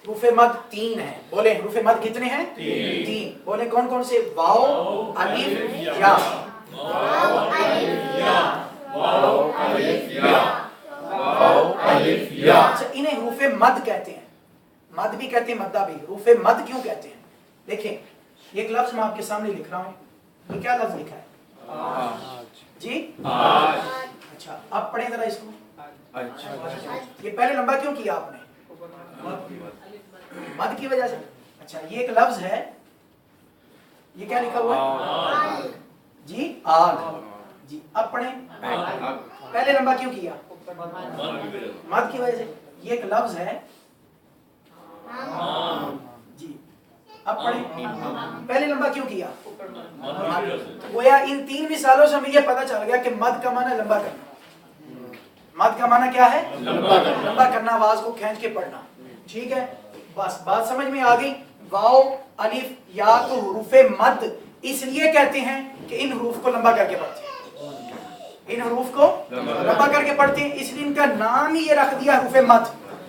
हरूफ मद 3 हैं, बोले हरूफ मद कितने हैं? 3। बोले कौन कौन से? वाओ, अलिफ, या। वाओ अलिफ या, वाओ अलिफ या, वाओ अलिफ या। अच्छा, इन्हें हरूफ मद कहते हैं। मद भी कहते हैं, मद्दा भी। हरूफ मद क्यों कहते हैं? देखें एक लफ्ज मैं आपके सामने लिख रहा हूँ, ये क्या लफ्ज लिखा है? आज। जी आज। अच्छा, अब पढ़ें जरा इसको। अच्छा। ये पहले लंबा क्यों किया आपने? मद की वजह से। अच्छा, ये एक लफ्ज है, ये क्या लिखा हुआ है? जी आग। जी अब पढ़ें। पहले लंबा क्यों किया? मद की वजह से। ये एक लफ्ज है जी। अब पढ़ें। पहले लंबा क्यों किया? गोया इन 3 मिसालों से हमें यह पता चल गया कि मद का माना लंबा करना। मद का माना क्या है? लंबा करना, आवाज को खींच के पढ़ना। ठीक है, बस बात समझ में आ गई। वाओ, अलिफ, या को हरूफ मद इसलिए कहते हैं कि इन हरूफ को लंबा करके पढ़ते हैं। इन हरूफ को लंबा करके पढ़ते हैं, इसलिए इनका नाम ही ये रख दिया हरूफ मद,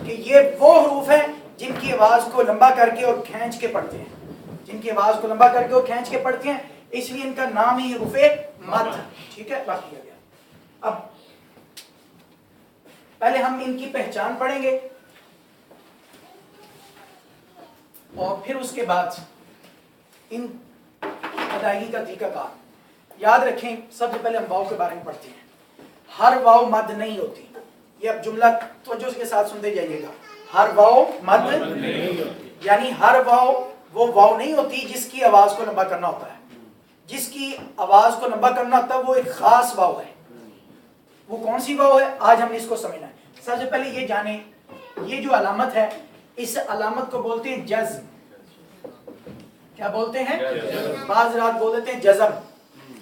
कि ये वो हरूफ है जिनकी आवाज को लंबा करके और खींच के पढ़ते हैं। जिनकी आवाज को लंबा करके और खींच के पढ़ते हैं, इसलिए इनका नाम ही हरूफ मद। ठीक है, बात किया गया। अब पहले हम इनकी पहचान पढ़ेंगे और फिर उसके बाद इन अदायगी का तरीकाकार। याद रखें, सबसे पहले हम वाव के बारे में पढ़ते हैं। हर वाव मद नहीं होती। ये अब जुमला तवज्जो के साथ सुनते जाइएगा। हर वाव मद नहीं होती, यानी हर वाव वो वाव नहीं होती जिसकी आवाज को लंबा करना होता है। जिसकी आवाज को लंबा करना होता है वो एक खास वाव है। वो कौन सी वाव है? आज हमने इसको समझना है। सबसे पहले ये जाने, ये जो अलामत है, इस अलामत को बोलते हैं जज्म। क्या बोलते हैं? बाज़ रात बोल देते हैं जज़म।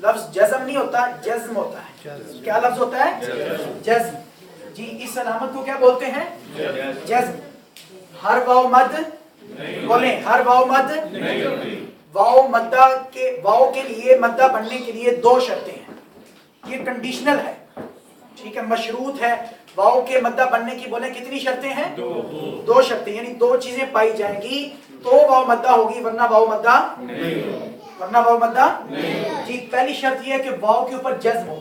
लफ्ज जज़म नहीं होता, जज्म होता है। क्या लफ्ज होता है? जज्म। जी, इस अलामत को क्या बोलते हैं? जज्म। हर वाव मद, बोले हर वाव मद नहीं होती। वाव मद्दा के, वाव के लिए मद्दा बनने के लिए 2 शर्तें हैं। ये कंडीशनल है, ठीक है, मशरूत है। वाव के मद्दा बनने की बोले कितनी शर्तें हैं? 2 शर्तें, यानी 2 चीजें पाई जाएंगी तो वाव मद्दा होगी, वरना वाव मद्दा नहीं होगी। वरना वाव मद्दा नहीं। जी, पहली शर्त यह है कि वाव के ऊपर जज्म हो।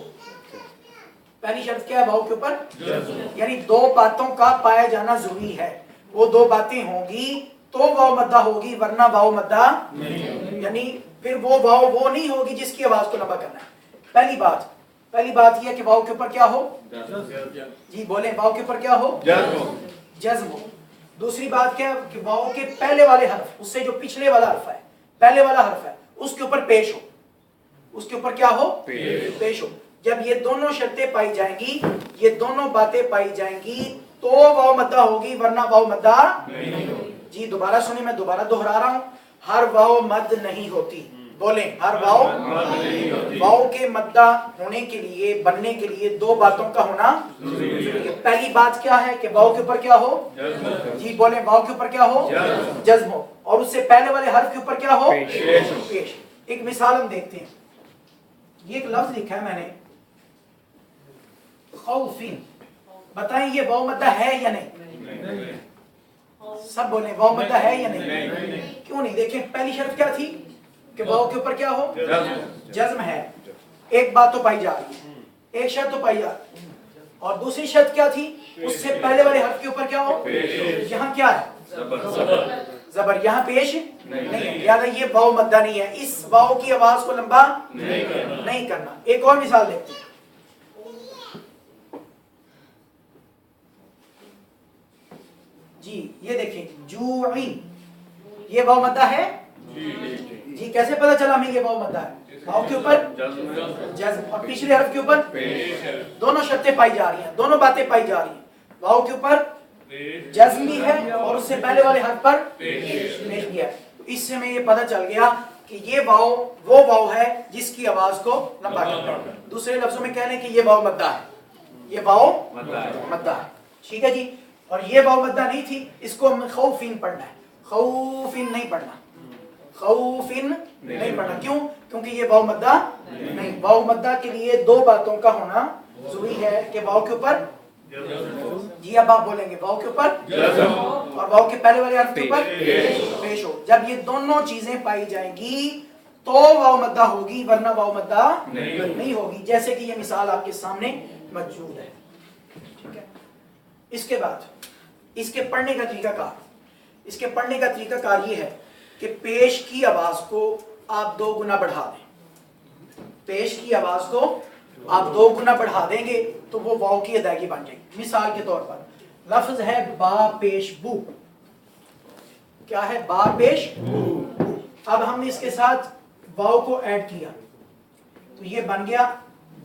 पहली शर्त क्या है? वाव के ऊपर जज्म, यानी 2 बातों का पाया जाना जरूरी है। वो 2 बातें होंगी तो वाव मद्दा होगी, वरना वाव मद्दा नहीं। यानी फिर वो वाव वो नहीं होगी जिसकी आवाज को लंबा करना है। पहली बात यह है कि वाव के ऊपर क्या हो? जी बोले, वाव के ऊपर क्या हो? जज्म हो। दूसरी बात क्या है कि वाव के पहले वाले हर्फ, उससे जो पिछले वाला हर्फ है, पहले वाला हर्फ है, उसके ऊपर पेश हो। उसके ऊपर क्या हो? पेश हो। जब ये दोनों शर्तें पाई जाएंगी, ये दोनों बातें पाई जाएंगी तो वाव मद्दा होगी, वरना वाव मद्दा नहीं होगी। जी दोबारा सुनिए, मैं दोबारा दोहरा रहा हूं। हर वाव मद नहीं होती। बोले हर वाव वाव के मद्दा होने के लिए, बनने के लिए 2 बातों का होना जरूरी है। पहली बात क्या है कि वाव के ऊपर क्या हो? जी बोले, वाव के ऊपर क्या हो? जज्म हो। और उससे पहले वाले हर्फ के ऊपर क्या हो? पेश। एक मिसाल हम देखते हैं। ये एक लफ्ज लिखा है मैंने, खौफिन। बताएं ये वाव मद्दा है या नहीं? सब बोले वाव मद्दा है या नहीं? क्यों नहीं? देखें, पहली शर्त क्या थी कि वाव के ऊपर क्या हो? जज्म है। एक बात तो पाई जा रही है, एक शर्त तो पाई जा रही है। और दूसरी शर्त क्या थी? उससे पहले वाले हर्फ के ऊपर क्या हो? यहाँ क्या है? जबर। यहाँ पेश नहीं है, याद है ये वाव मद्दा नहीं है। इस वाव की आवाज को लंबा नहीं करना। एक और मिसाल देखते हैं। जी ये देखें, जूइन, ये वाव मद्दा है? जी कैसे पता चला हमें ये वाव मद्दा है? वाव के ऊपर जज्म और पिछले हर्फ के ऊपर दोनों शर्तें पाई जा रही हैं, दोनों बातें पाई जा रही हैं। वाव के ऊपर जज्म भी है और उससे पहले वाले हर्फ पर पेश भी है। तो इससे हमें ये पता चल गया कि ये वाव वो वाव है जिसकी आवाज को लंबा करता है। दूसरे लफ्जों में कह लें कि ये वाव मद्दा है, ये वाव मद्दा है। ठीक है जी। और ये वाव मद्दा नहीं थी, इसको हमें खौफिन पढ़ना है। खौफिन नहीं पढ़ना, खौफिन नहीं पढ़ना। क्यों? क्योंकि ये वाव मद्दा नहीं। वाव मद्दा के लिए 2 बातों का होना जरूरी है कि वाव के ऊपर जी अब आप बोलेंगे वाव के ऊपर और वाव के पहले वाले हर्फ के ऊपर पेश हो। जब ये दोनों चीजें पाई जाएंगी तो वाव मद्दा होगी, वरना वाव मद्दा नहीं होगी, जैसे कि ये मिसाल आपके सामने मौजूद है। ठीक है, इसके बाद इसके पढ़ने का तरीकाकार, इसके पढ़ने का तरीकाकार ये है कि पेश की आवाज को आप 2 गुना बढ़ा दें। पेश की आवाज को आप 2 गुना बढ़ा देंगे तो वो वाव की अदायगी बन जाएगी। मिसाल के तौर पर लफ्ज है बा पेश बू। क्या है? बा पेश बू। अब हमने इसके साथ वाव को ऐड किया तो ये बन गया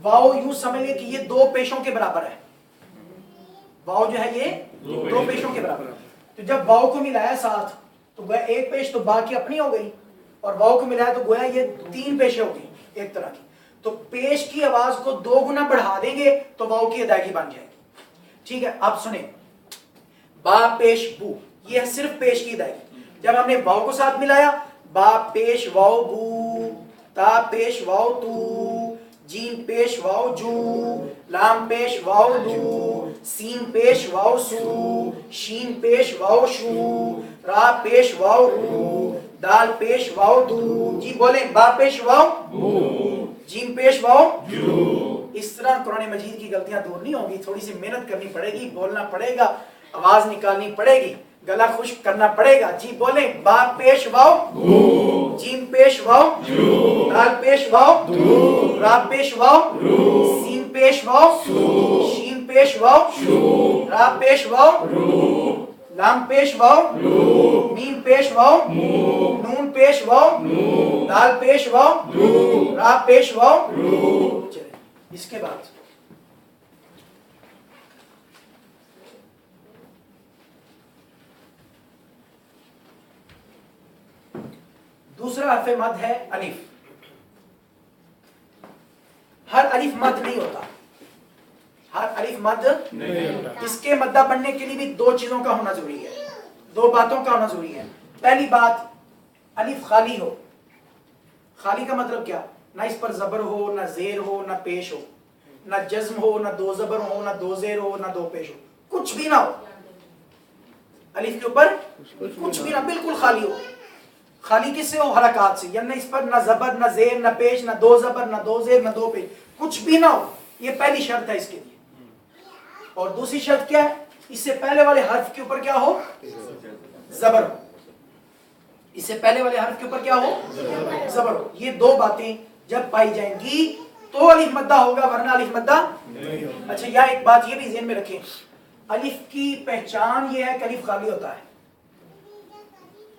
वाव। यूं समझ लिया कि ये 2 पेशों के बराबर है। वाव जो है ये 2 पेशों के बराबर है। तो जब वाव को मिलाया साथ तो गोया 1 पेश तो बा की अपनी हो गई, और वाव को मिलाया तो गोया ये 3 पेशें हो गई एक तरह की। तो पेश की आवाज को 2 गुना बढ़ा देंगे तो वाव की अदायगी बन जाएगी। ठीक है, आप सुने बा पेश बू, ये है सिर्फ पेश की अदायगी। जब हमने वाव को साथ मिलाया, बा पेश वाव बू, ता पेश वाव तू, जीम पेश वाव जू, लाम पेश वाव लू, सीन पेश वाव सू, शीन पेश वाव शू, रा पेश वाव रू, दाल पेश वाव दू। जी बोले बा पेश वाव बू, जीम पेश वाव जू। इस तरह कुरान मजीद की गलतियां दूर नहीं होंगी, थोड़ी सी मेहनत करनी पड़ेगी, बोलना पड़ेगा, आवाज निकालनी पड़ेगी, गला खुश्क करना पड़ेगा। जी बोले बा पेश वाव बू, जीम पेश वाव जू, दाल पेश वाव दू, रा पेश वाव रू, सीन पेश वाव शू, शीन पेश वाव शू, रा पेश वाव रू, लाम पेश वाव रू, मीम पेश वाव मू, नून पेश वाव नू, दाल पेश वाव रू, रा पेश वाव रू। चलिए इसके बाद दूसरा हर्फ मद है अलिफ। हर अलिफ मद नहीं होता, हर अलिफ मद नहीं होता। इसके मद्दा बनने के लिए भी 2 चीजों का होना जरूरी है, 2 बातों का होना जरूरी है। पहली बात, अलिफ खाली हो। खाली का मतलब क्या? ना इस पर जबर हो, ना जेर हो, ना पेश हो, ना जज्म हो, ना 2 जबर हो, ना 2 जेर हो, ना 2 पेश हो, कुछ भी ना हो। अलिफ के ऊपर कुछ भी ना, बिल्कुल खाली हो। खाली किससे हो? हरकत से, यानी इस पर ना जबर, ना जेर, ना पेश, ना 2 जबर, ना 2 जेर, ना 2 पेश, कुछ भी ना हो। ये पहली शर्त है इसके लिए। और दूसरी शर्त क्या है? इससे पहले वाले हर्फ के ऊपर क्या हो? जबर हो। इससे पहले वाले हर्फ के ऊपर क्या हो? जबर हो। ये 2 बातें जब पाई जाएंगी तो अलिफ मद्दा होगा, वरना अलिफ मद्दा नहीं होगा। अच्छा, या एक बात ये भी ज़हन में रखें, अलिफ की पहचान ये है कि अलिफ खाली होता है।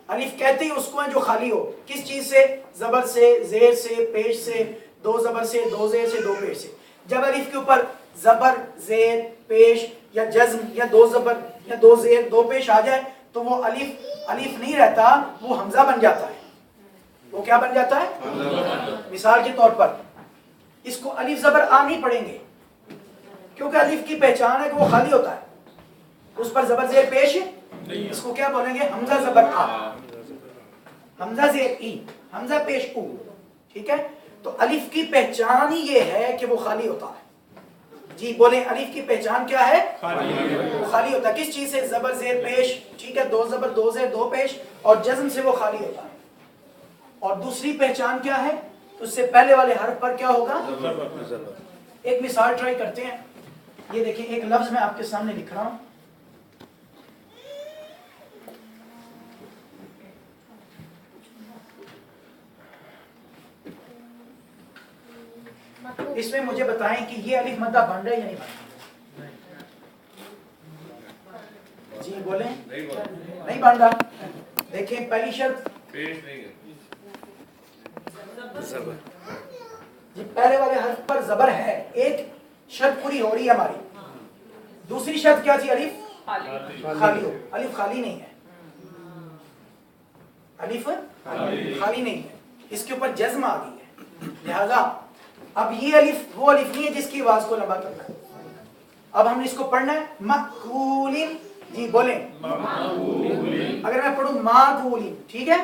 अलिफ कहते ही उसको है जो खाली हो। किस चीज से? जबर से, जेर से, पेश से, 2 जबर से, 2 जेर से, 2 पेश से। जब अलिफ के ऊपर जबर, जेर, पेश या जज्म या 2 जबर या 2 जेर, 2 पेश आ जाए तो वो अलिफ अलिफ नहीं रहता, वो हमजा बन जाता है। वो क्या बन जाता है? मिसाल के तौर पर इसको अलिफ जबर आ नहीं पढ़ेंगे, क्योंकि अलिफ की पहचान है कि वो खाली होता है, उस पर जबर जेर पेश। इसको क्या बोलेंगे? हमजा जबर आ, हमजा जेर ई, हमजा पेश ऊ। ठीक है, तो अलिफ की पहचान ही ये है कि वो खाली होता है। जी बोले अलिफ की पहचान क्या है? वो खाली होता है। किस चीज से? जबर जेर पेश। ठीक है, 2 जबर, 2 जेर, 2 पेश और जज्म से वो खाली होता है। और दूसरी पहचान क्या है? उससे पहले वाले हर्फ पर क्या होगा? एक मिसाल ट्राई करते हैं। ये देखिए, एक लफ्ज मैं आपके सामने लिख रहा हूं। इसमें मुझे बताएं कि ये अलिफ मद्दा बन रहा है या नहीं बन रहा? जी बोले नहीं बन रहा। देखें, पहली शर्त जी पहले वाले हर्फ पर जबर है, एक शर्त पूरी हो रही है हमारी। दूसरी शर्त क्या थी? अलिफ खाली हो। अलिफ खाली नहीं है, अलिफ खाली नहीं है, इसके ऊपर जज्म आ गई है। लिहाजा अब ये अलिफ वो अलिफ नहीं है जिसकी आवाज को लंबा करना है। अब हमने इसको पढ़ना है मकूलिन। जी बोले अगर मैं पढ़ूं माकूलिन, ठीक है?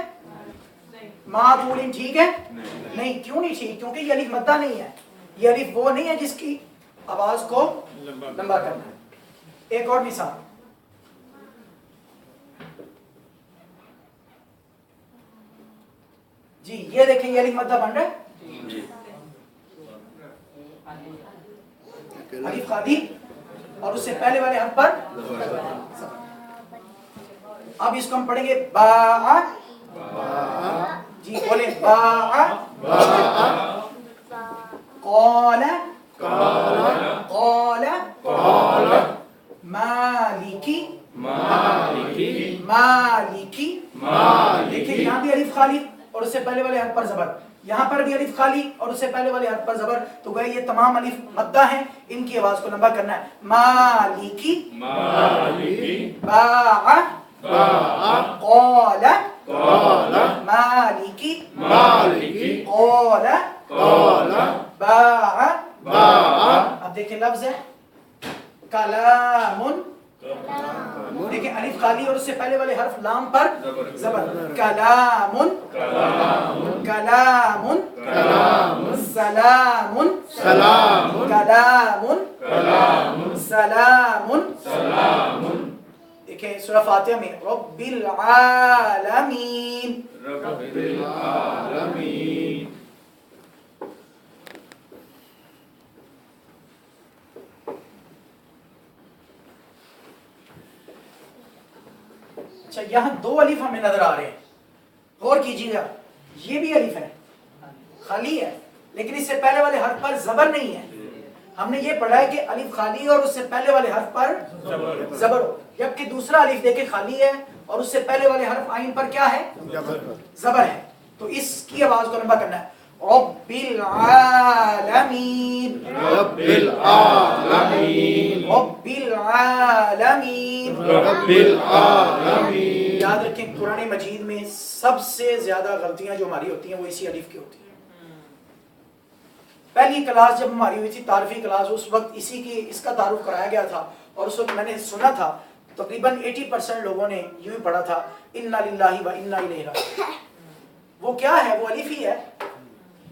माकूलिन ठीक है? नहीं, क्यों नहीं ठीक? क्योंकि ये अलिफ मद्दा नहीं है। ये अलिफ वो नहीं है जिसकी आवाज को लंबा करना है। ایک اور مثال, جی یہ دیکھیں یہ الف مدہ بن رہا ہے, الف خالی اور اس سے پہلے والے حرف پر. اب اس کو ہم پڑھیں گے با, جی بولیں با, قال قال مالکی مالکی. دیکھیں یہاں بھی الف خالی اور اس سے پہلے والے حرف پر زبر, یہاں پر بھی الف خالی اور اس سے پہلے والے حرف پر زبر. تو گئے یہ تمام الف مدہ ہیں, ان کی آواز کو لمبا کرنا ہے. مالکی باع قال مالکی قال باع. اب دیکھیں لفظ ہے کلام, دیکھیں الف خالی اور اس سے پہلے والے حرف لام پر زبر. کلام کلام سلام کلام سلام. دیکھیں سورہ فاتحہ میں رب العالمین. اچھا یہاں دو الف ہمیں نظر آ رہے ہیں, غور کیجیے گا. یہ بھی الف ہے, خالی ہے, لیکن اس سے پہلے والے حرف پر زبر نہیں ہے. ہم نے یہ پڑھا ہے کہ الف خالی اور اس سے پہلے والے حرف پر زبر ہو, جبکہ دوسرا الف دیکھیں خالی ہے اور اس سے پہلے والے حرف آئین پر کیا ہے, زبر ہے. تو اس کی آواز کو لمبا کرنا ہے. رب العالمین رب العالمین رب العالمین رب العالمین. یاد رکھیں قرآن مجید میں سب سے زیادہ غلطیاں جو ہماری ہوتی ہیں وہ اسی الف کی ہوتی ہیں. پہلی کلاس جب ہماری ہوئی تھی تعارفی کلاس, اس وقت اس کا تعارف کرایا گیا تھا اور اس وقت میں نے سنا تھا تقریباً 80% لوگوں نے یوں ہی پڑھا تھا انا للہ و انا الیہ راجعون. وہ کیا ہے, وہ الف ہی ہے.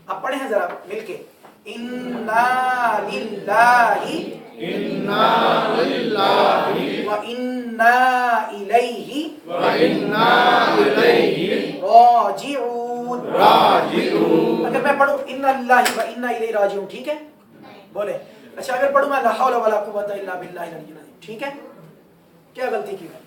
اب پڑھیں ذرا مل کے, انا للہ و انا الیہ راجعون. اگر میں پڑھوں انا للہ و انا الیہ راجعون, ٹھیک ہے بولے. اچھا اگر پڑھوں میں لا حول ولا قوۃ الا باللہ العلی العظیم, ٹھیک ہے. کیا غلطی کی میں,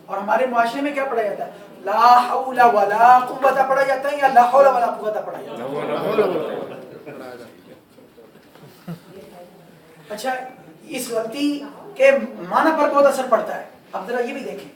اور ہمارے معاشرے میں کیا پڑھا جاتا ہے, لا حول ولا قوۃ پڑھا جاتا ہے یا لا حول ولا قوۃ پڑھا جاتا ہے. اچھا اس غلطی کے معنی پر بہت اثر پڑتا ہے. اب ذرا یہ بھی دیکھیں